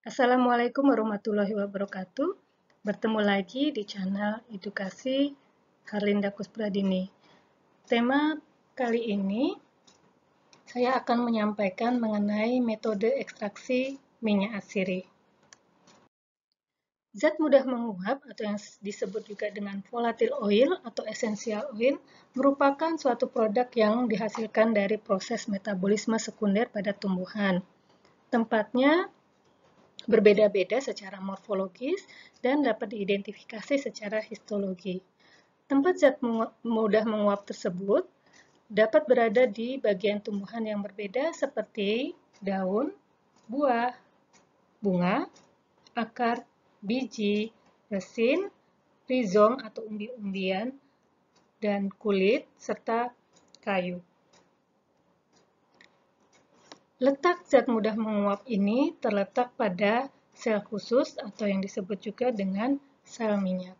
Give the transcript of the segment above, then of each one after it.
Assalamualaikum warahmatullahi wabarakatuh. Bertemu lagi di channel Edukasi Harlinda Kusbradini. Tema kali ini saya akan menyampaikan mengenai metode ekstraksi minyak asiri. Zat mudah menguap atau yang disebut juga dengan volatile oil atau essential oil merupakan suatu produk yang dihasilkan dari proses metabolisme sekunder pada tumbuhan. Tempatnya berbeda-beda secara morfologis dan dapat diidentifikasi secara histologi. Tempat zat mudah menguap tersebut dapat berada di bagian tumbuhan yang berbeda seperti daun, buah, bunga, akar, biji, resin, rizom atau umbi-umbian, dan kulit, serta kayu. Letak zat mudah menguap ini terletak pada sel khusus atau yang disebut juga dengan sel minyak.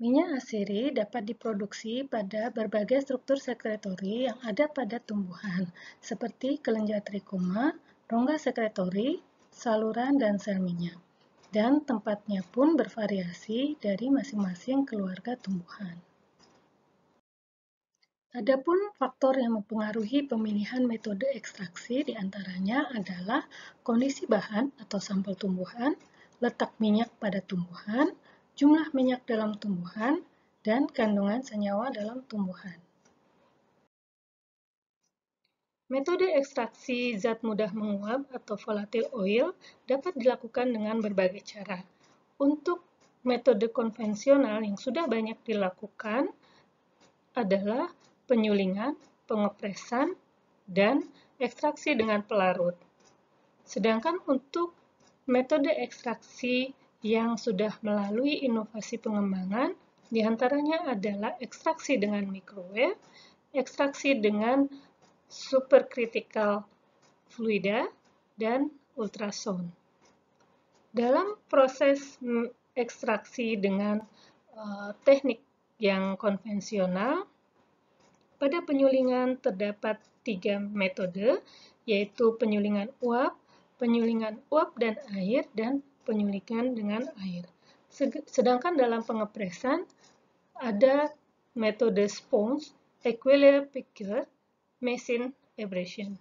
Minyak asiri dapat diproduksi pada berbagai struktur sekretori yang ada pada tumbuhan, seperti kelenjar trikoma, rongga sekretori, saluran, dan sel minyak. Dan tempatnya pun bervariasi dari masing-masing keluarga tumbuhan. Adapun faktor yang mempengaruhi pemilihan metode ekstraksi diantaranya adalah kondisi bahan atau sampel tumbuhan, letak minyak pada tumbuhan, jumlah minyak dalam tumbuhan, dan kandungan senyawa dalam tumbuhan. Metode ekstraksi zat mudah menguap atau volatile oil dapat dilakukan dengan berbagai cara. Untuk metode konvensional yang sudah banyak dilakukan adalah penyulingan, pengepresan, dan ekstraksi dengan pelarut. Sedangkan untuk metode ekstraksi yang sudah melalui inovasi pengembangan, diantaranya adalah ekstraksi dengan microwave, ekstraksi dengan supercritical fluida, dan ultrasound. Dalam proses ekstraksi dengan teknik yang konvensional, pada penyulingan terdapat 3 metode, yaitu penyulingan uap dan air, dan penyulingan dengan air. Sedangkan dalam pengepresan, ada metode sponge, aqueous picker, machine abrasion.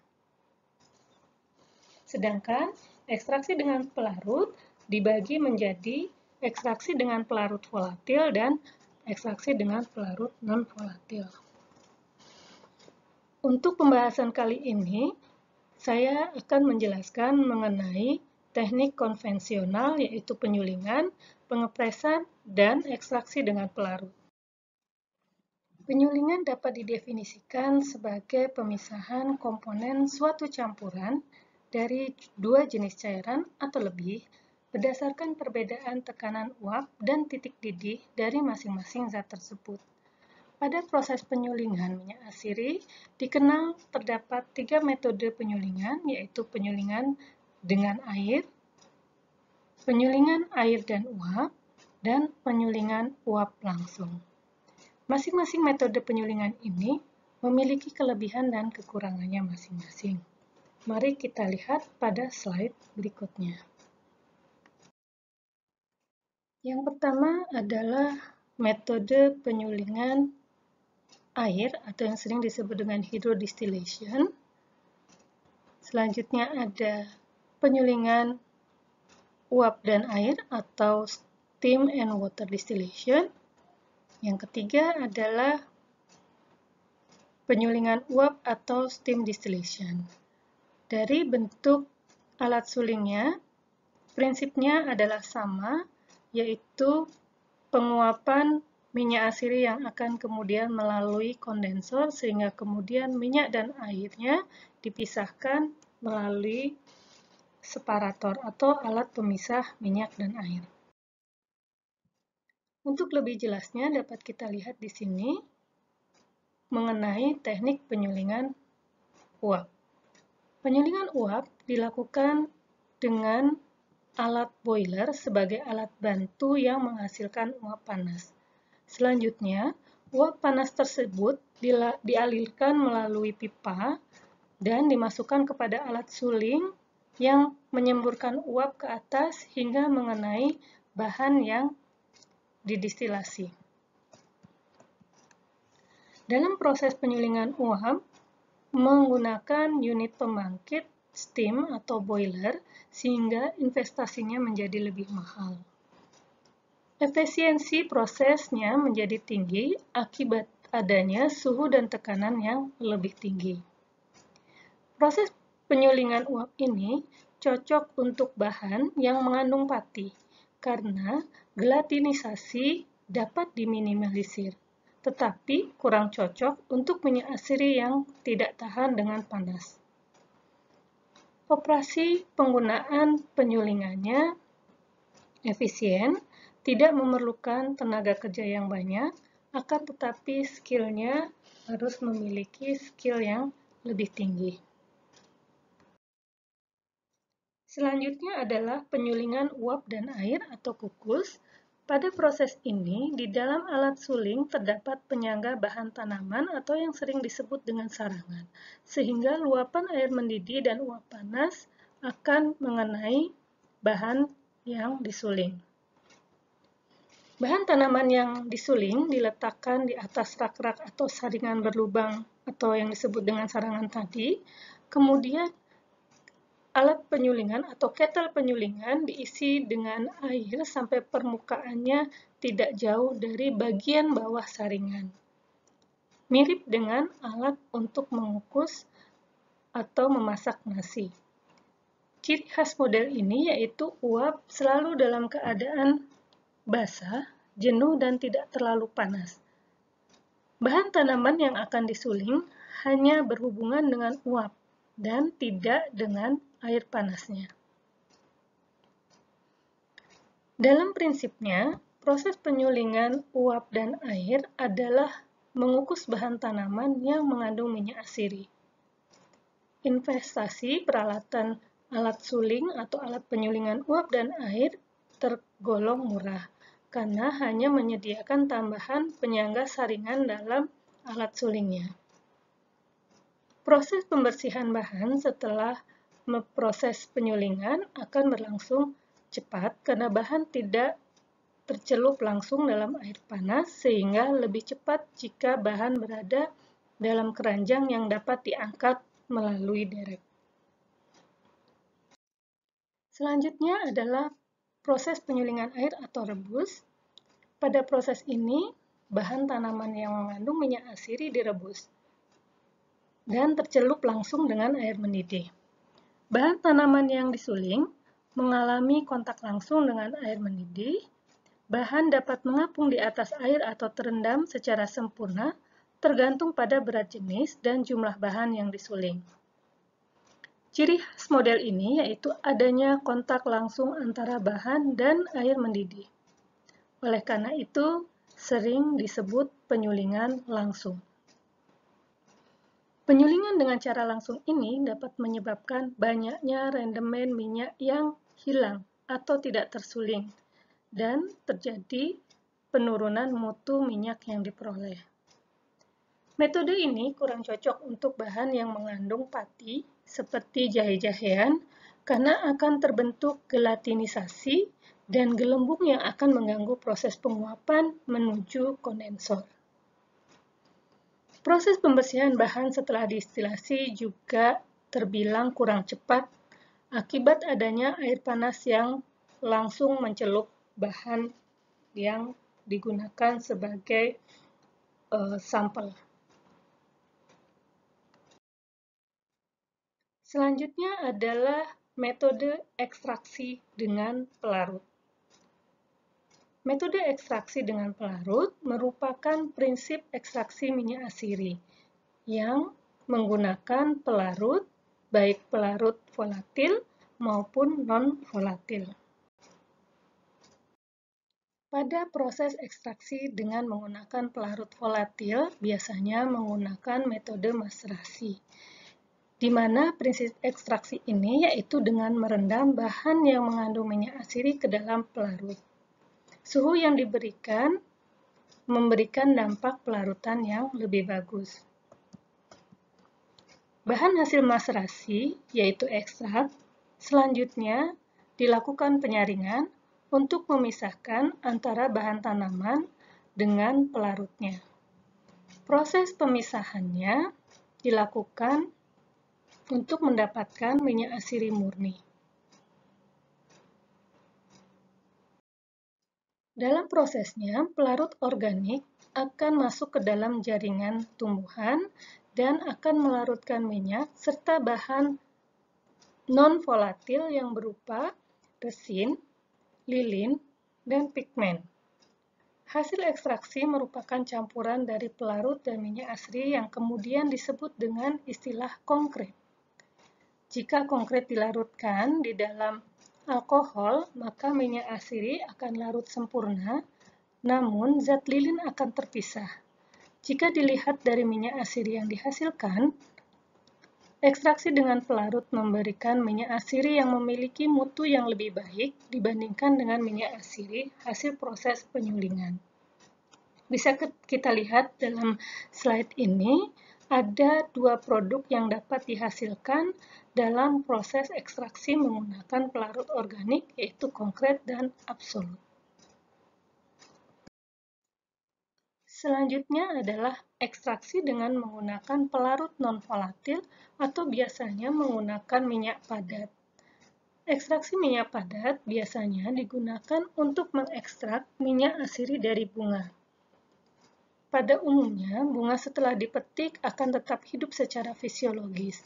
Sedangkan ekstraksi dengan pelarut dibagi menjadi ekstraksi dengan pelarut volatil dan ekstraksi dengan pelarut non-volatil. Untuk pembahasan kali ini, saya akan menjelaskan mengenai teknik konvensional yaitu penyulingan, pengepresan, dan ekstraksi dengan pelarut. Penyulingan dapat didefinisikan sebagai pemisahan komponen suatu campuran dari 2 jenis cairan atau lebih berdasarkan perbedaan tekanan uap dan titik didih dari masing-masing zat tersebut. Pada proses penyulingan minyak asiri, dikenal terdapat 3 metode penyulingan, yaitu penyulingan dengan air, penyulingan air dan uap, dan penyulingan uap langsung. Masing-masing metode penyulingan ini memiliki kelebihan dan kekurangannya masing-masing. Mari kita lihat pada slide berikutnya. Yang pertama adalah metode penyulingan air atau yang sering disebut dengan hydrodistillation. Selanjutnya ada penyulingan uap dan air atau steam and water distillation. Yang ketiga adalah penyulingan uap atau steam distillation. Dari bentuk alat sulingnya, prinsipnya adalah sama, yaitu penguapan minyak asiri yang akan kemudian melalui kondensor sehingga kemudian minyak dan airnya dipisahkan melalui separator atau alat pemisah minyak dan air. Untuk lebih jelasnya dapat kita lihat di sini mengenai teknik penyulingan uap. Penyulingan uap dilakukan dengan alat boiler sebagai alat bantu yang menghasilkan uap panas. Selanjutnya, uap panas tersebut dialirkan melalui pipa dan dimasukkan kepada alat suling yang menyemburkan uap ke atas hingga mengenai bahan yang didistilasi. Dalam proses penyulingan uap, menggunakan unit pembangkit steam atau boiler sehingga investasinya menjadi lebih mahal. Efisiensi prosesnya menjadi tinggi akibat adanya suhu dan tekanan yang lebih tinggi. Proses penyulingan uap ini cocok untuk bahan yang mengandung pati karena gelatinisasi dapat diminimalisir, tetapi kurang cocok untuk minyak asiri yang tidak tahan dengan panas. Operasi penggunaan penyulingannya efisien, tidak memerlukan tenaga kerja yang banyak, akan tetapi skill-nya harus memiliki skill yang lebih tinggi. Selanjutnya adalah penyulingan uap dan air atau kukus. Pada proses ini, di dalam alat suling terdapat penyangga bahan tanaman atau yang sering disebut dengan sarangan, sehingga luapan air mendidih dan uap panas akan mengenai bahan yang disuling. Bahan tanaman yang disuling diletakkan di atas rak-rak atau saringan berlubang atau yang disebut dengan sarangan tadi. Kemudian alat penyulingan atau kettle penyulingan diisi dengan air sampai permukaannya tidak jauh dari bagian bawah saringan. Mirip dengan alat untuk mengukus atau memasak nasi. Ciri khas model ini yaitu uap selalu dalam keadaan basah, jenuh, dan tidak terlalu panas. Bahan tanaman yang akan disuling hanya berhubungan dengan uap dan tidak dengan air panasnya. Dalam prinsipnya, proses penyulingan uap dan air adalah mengukus bahan tanaman yang mengandung minyak asiri. Investasi peralatan alat suling atau alat penyulingan uap dan air tergolong murah, karena hanya menyediakan tambahan penyangga saringan dalam alat sulingnya. Proses pembersihan bahan setelah proses penyulingan akan berlangsung cepat karena bahan tidak tercelup langsung dalam air panas sehingga lebih cepat jika bahan berada dalam keranjang yang dapat diangkat melalui derek. Selanjutnya adalah proses penyulingan air atau rebus. Pada proses ini, bahan tanaman yang mengandung minyak asiri direbus dan tercelup langsung dengan air mendidih. Bahan tanaman yang disuling mengalami kontak langsung dengan air mendidih. Bahan dapat mengapung di atas air atau terendam secara sempurna, tergantung pada berat jenis dan jumlah bahan yang disuling. Ciri khas model ini yaitu adanya kontak langsung antara bahan dan air mendidih. Oleh karena itu, sering disebut penyulingan langsung. Penyulingan dengan cara langsung ini dapat menyebabkan banyaknya rendemen minyak yang hilang atau tidak tersuling, dan terjadi penurunan mutu minyak yang diperoleh. Metode ini kurang cocok untuk bahan yang mengandung pati seperti jahe-jahean karena akan terbentuk gelatinisasi dan gelembung yang akan mengganggu proses penguapan menuju kondensor. Proses pembersihan bahan setelah distilasi juga terbilang kurang cepat akibat adanya air panas yang langsung mencelup bahan yang digunakan sebagai sampel. Selanjutnya adalah metode ekstraksi dengan pelarut. Metode ekstraksi dengan pelarut merupakan prinsip ekstraksi minyak asiri yang menggunakan pelarut, baik pelarut volatil maupun non-volatil. Pada proses ekstraksi dengan menggunakan pelarut volatil, biasanya menggunakan metode maserasi, di mana prinsip ekstraksi ini yaitu dengan merendam bahan yang mengandung minyak asiri ke dalam pelarut. Suhu yang diberikan memberikan dampak pelarutan yang lebih bagus. Bahan hasil maserasi, yaitu ekstrak, selanjutnya dilakukan penyaringan untuk memisahkan antara bahan tanaman dengan pelarutnya. Proses pemisahannya dilakukan untuk mendapatkan minyak asiri murni. Dalam prosesnya, pelarut organik akan masuk ke dalam jaringan tumbuhan dan akan melarutkan minyak serta bahan non-volatil yang berupa resin, lilin, dan pigmen. Hasil ekstraksi merupakan campuran dari pelarut dan minyak asri yang kemudian disebut dengan istilah konkret. Jika konkret dilarutkan di dalam alkohol, maka minyak asri akan larut sempurna, namun zat lilin akan terpisah. Jika dilihat dari minyak asiri yang dihasilkan, ekstraksi dengan pelarut memberikan minyak asiri yang memiliki mutu yang lebih baik dibandingkan dengan minyak asiri hasil proses penyulingan. Bisa kita lihat dalam slide ini, ada dua produk yang dapat dihasilkan dalam proses ekstraksi menggunakan pelarut organik, yaitu konkret dan absolut. Selanjutnya adalah ekstraksi dengan menggunakan pelarut non-volatil atau biasanya menggunakan minyak padat. Ekstraksi minyak padat biasanya digunakan untuk mengekstrak minyak asiri dari bunga. Pada umumnya, bunga setelah dipetik akan tetap hidup secara fisiologis.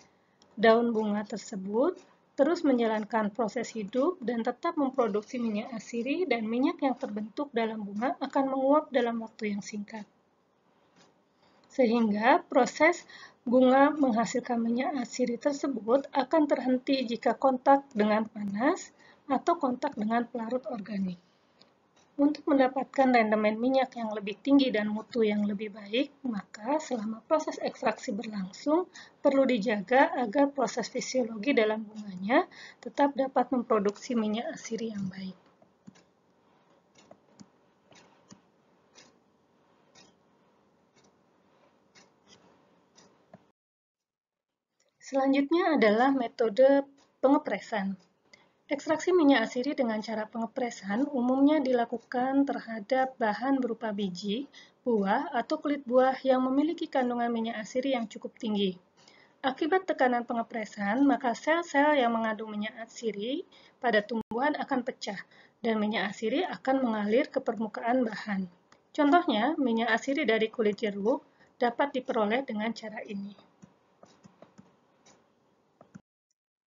Daun bunga tersebut terus menjalankan proses hidup dan tetap memproduksi minyak asiri, dan minyak yang terbentuk dalam bunga akan menguap dalam waktu yang singkat. Sehingga proses bunga menghasilkan minyak asiri tersebut akan terhenti jika kontak dengan panas atau kontak dengan pelarut organik. Untuk mendapatkan rendemen minyak yang lebih tinggi dan mutu yang lebih baik, maka selama proses ekstraksi berlangsung, perlu dijaga agar proses fisiologi dalam bunganya tetap dapat memproduksi minyak asiri yang baik. Selanjutnya adalah metode pengepresan. Ekstraksi minyak asiri dengan cara pengepresan umumnya dilakukan terhadap bahan berupa biji, buah, atau kulit buah yang memiliki kandungan minyak asiri yang cukup tinggi. Akibat tekanan pengepresan, maka sel-sel yang mengandung minyak asiri pada tumbuhan akan pecah, dan minyak asiri akan mengalir ke permukaan bahan. Contohnya, minyak asiri dari kulit jeruk dapat diperoleh dengan cara ini.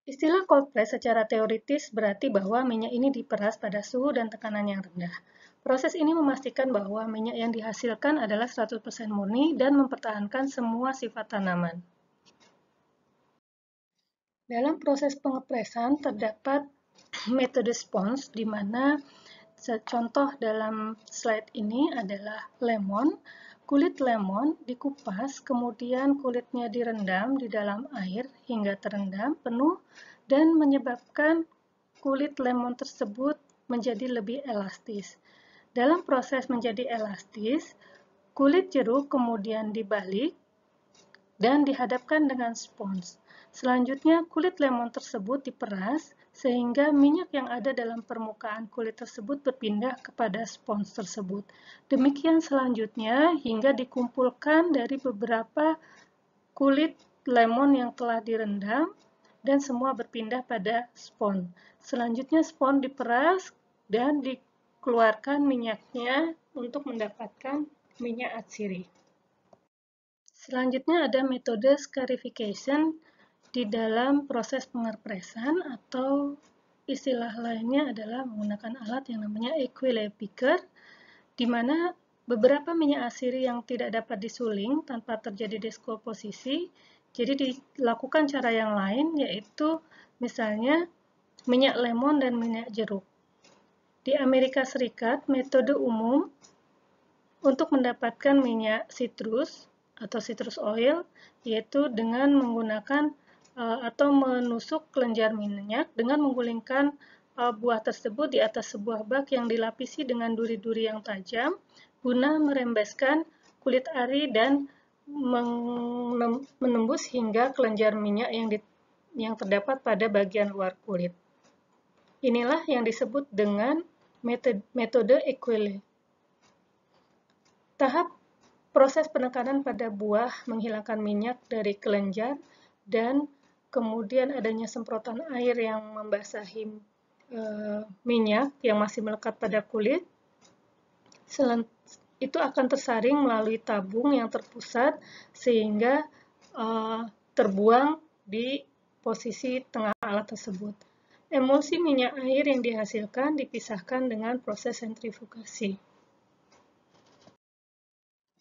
Istilah cold press secara teoritis berarti bahwa minyak ini diperas pada suhu dan tekanan yang rendah. Proses ini memastikan bahwa minyak yang dihasilkan adalah 100% murni dan mempertahankan semua sifat tanaman. Dalam proses pengepresan terdapat metode spons, di mana contoh dalam slide ini adalah lemon. Kulit lemon dikupas, kemudian kulitnya direndam di dalam air hingga terendam penuh dan menyebabkan kulit lemon tersebut menjadi lebih elastis. Dalam proses menjadi elastis, kulit jeruk kemudian dibalik dan dihadapkan dengan spons. Selanjutnya, kulit lemon tersebut diperas sehingga minyak yang ada dalam permukaan kulit tersebut berpindah kepada spons tersebut. Demikian selanjutnya hingga dikumpulkan dari beberapa kulit lemon yang telah direndam dan semua berpindah pada spons. Selanjutnya spons diperas dan dikeluarkan minyaknya untuk mendapatkan minyak atsiri. Selanjutnya ada metode scarification di dalam proses pengepresan, atau istilah lainnya adalah menggunakan alat yang namanya Equilibrium Picker, di mana beberapa minyak asiri yang tidak dapat disuling tanpa terjadi deskomposisi, jadi dilakukan cara yang lain, yaitu misalnya minyak lemon dan minyak jeruk. Di Amerika Serikat, metode umum untuk mendapatkan minyak citrus atau citrus oil, yaitu dengan menggunakan atau menusuk kelenjar minyak dengan menggulingkan buah tersebut di atas sebuah bak yang dilapisi dengan duri-duri yang tajam guna merembeskan kulit ari dan menembus hingga kelenjar minyak yang terdapat pada bagian luar kulit. Inilah yang disebut dengan metode Equelle. Tahap proses penekanan pada buah menghilangkan minyak dari kelenjar dan kemudian adanya semprotan air yang membasahi minyak yang masih melekat pada kulit. Itu akan tersaring melalui tabung yang terpusat sehingga terbuang di posisi tengah alat tersebut. Emulsi minyak air yang dihasilkan dipisahkan dengan proses sentrifugasi.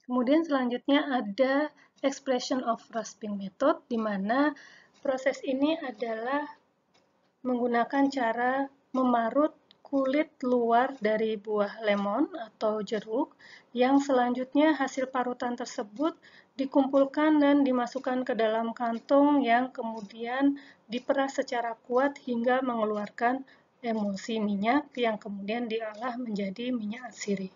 Kemudian selanjutnya ada expression of rasping method, di mana proses ini adalah menggunakan cara memarut kulit luar dari buah lemon atau jeruk, yang selanjutnya hasil parutan tersebut dikumpulkan dan dimasukkan ke dalam kantong yang kemudian diperas secara kuat hingga mengeluarkan emulsi minyak yang kemudian diolah menjadi minyak atsiri.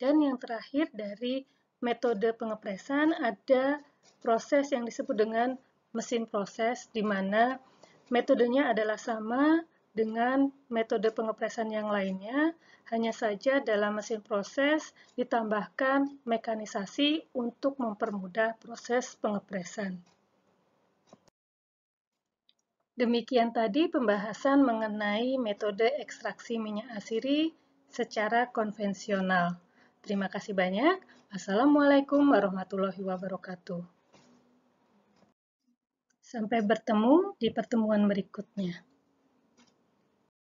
Dan yang terakhir dari metode pengepresan ada proses yang disebut dengan mesin proses, di mana metodenya adalah sama dengan metode pengepresan yang lainnya, hanya saja dalam mesin proses ditambahkan mekanisasi untuk mempermudah proses pengepresan. Demikian tadi pembahasan mengenai metode ekstraksi minyak atsiri secara konvensional. Terima kasih banyak. Assalamualaikum warahmatullahi wabarakatuh. Sampai bertemu di pertemuan berikutnya.